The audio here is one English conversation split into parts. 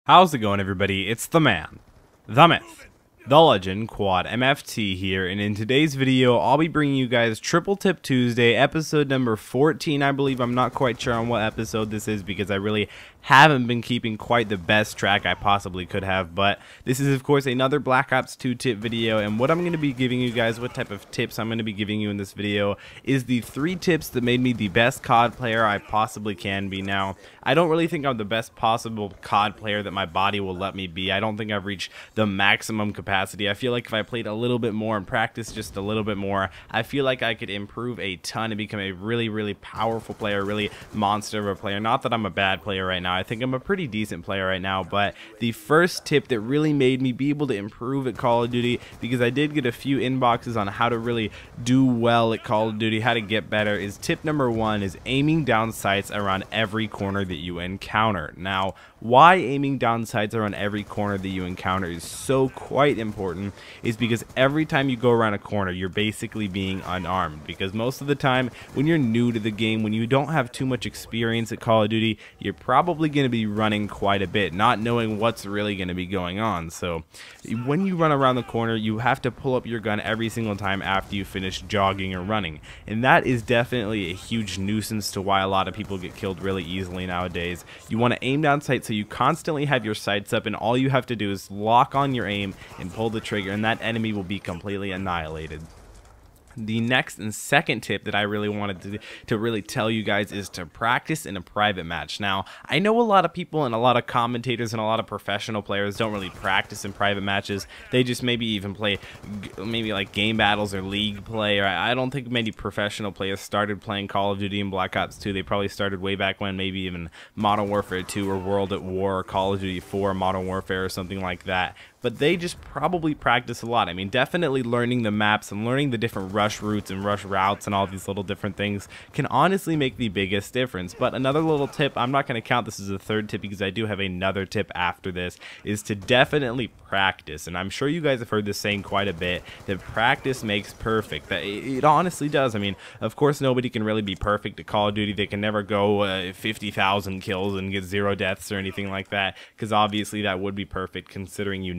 How's it going, everybody? It's the man, the myth, the legend, Quad MFT here, and in today's video, I'll be bringing you guys Triple Tip Tuesday, episode number 14, I believe. I'm not quite sure on what episode this is because I really haven't been keeping quite the best track I possibly could have, but this is, of course, another Black Ops 2 tip video, and what I'm going to be giving you guys, what type of tips I'm going to be giving you in this video, is the 3 tips that made me the best COD player I possibly can be. Now, I don't really think I'm the best possible COD player that my body will let me be. I don't think I've reached the maximum capacity. I feel like if I played a little bit more and practiced just a little bit more, I feel like I could improve a ton and become a really powerful player, really monster of a player. Not that I'm a bad player right now. I think I'm a pretty decent player right now, but the first tip that really made me be able to improve at Call of Duty, because I did get a few inboxes on how to really do well at Call of Duty, how to get better, is tip number 1 is aiming down sights around every corner that you encounter. Now, why aiming down sights around every corner that you encounter is so quite important is because every time you go around a corner, you're basically being unarmed, because most of the time when you're new to the game, when you don't have too much experience at Call of Duty, you're probably going to be running quite a bit, not knowing what's really going to be going on. So when you run around the corner, you have to pull up your gun every single time after you finish jogging or running, and that is definitely a huge nuisance to why a lot of people get killed really easily nowadays. You want to aim down sight so you constantly have your sights up, and all you have to do is lock on your aim and pull the trigger, and that enemy will be completely annihilated. The next and second tip that I really wanted to really tell you guys is to practice in a private match. Now, I know a lot of people and a lot of commentators and a lot of professional players don't really practice in private matches. They just maybe even play maybe like game battles or league play. Or I don't think many professional players started playing Call of Duty and Black Ops 2. They probably started way back when, maybe even Modern Warfare 2 or World at War or Call of Duty 4, Modern Warfare or something like that. But they just probably practice a lot. I mean, definitely learning the maps and learning the different rush routes and rush routes and all these little different things can honestly make the biggest difference. But another little tip, I'm not going to count this as a third tip because I do have another tip after this, is to definitely practice. And I'm sure you guys have heard this saying quite a bit, that practice makes perfect. That it honestly does. I mean, of course, nobody can really be perfect at Call of Duty. They can never go 50,000 kills and get 0 deaths or anything like that, because obviously that would be perfect considering you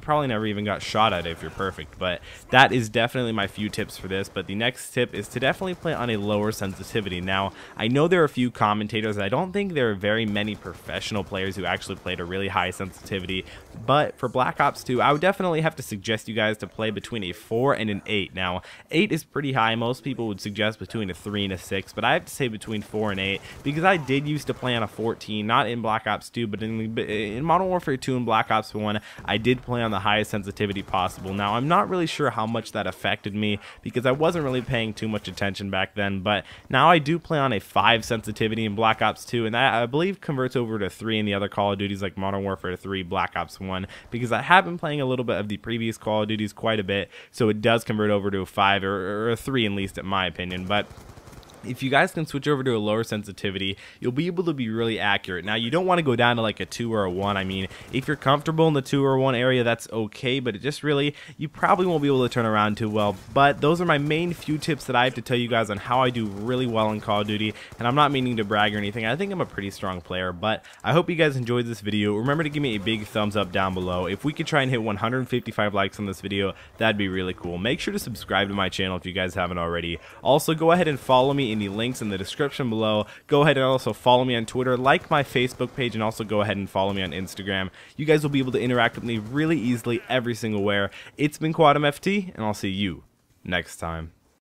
probably never even got shot at if you're perfect. But that is definitely my few tips for this. But the next tip is to definitely play on a lower sensitivity. Now, I know there are a few commentators. I don't think there are very many professional players who actually played a really high sensitivity, but for Black Ops 2, I would definitely have to suggest you guys to play between a 4 and an 8. Now, 8 is pretty high. Most people would suggest between a 3 and a 6, but I have to say between 4 and 8 because I did used to play on a 14, not in Black Ops 2, but in Modern Warfare 2 and Black Ops 1, I did play on the highest sensitivity possible. Now, I'm not really sure how much that affected me because I wasn't really paying too much attention back then, but now I do play on a 5 sensitivity in Black Ops 2, and that I believe converts over to 3 in the other Call of Duties like Modern Warfare 3, Black Ops 1, because I have been playing a little bit of the previous Call of Duties quite a bit, so it does convert over to a 5 or a 3 at least, in my opinion. But if you guys can switch over to a lower sensitivity, you'll be able to be really accurate. Now, you don't want to go down to like a 2 or a 1. I mean, if you're comfortable in the 2 or 1 area, that's okay, but it just really, you probably won't be able to turn around too well. But those are my main few tips that I have to tell you guys on how I do really well in Call of Duty, and I'm not meaning to brag or anything. I think I'm a pretty strong player, but I hope you guys enjoyed this video. Remember to give me a big thumbs up down below. If we could try and hit 155 likes on this video, that'd be really cool. Make sure to subscribe to my channel if you guys haven't already. Also, go ahead and follow me in the links in the description below. Go ahead and also follow me on Twitter, like my Facebook page, and also go ahead and follow me on Instagram. You guys will be able to interact with me really easily every single where. It's been Quad MFT, and I'll see you next time.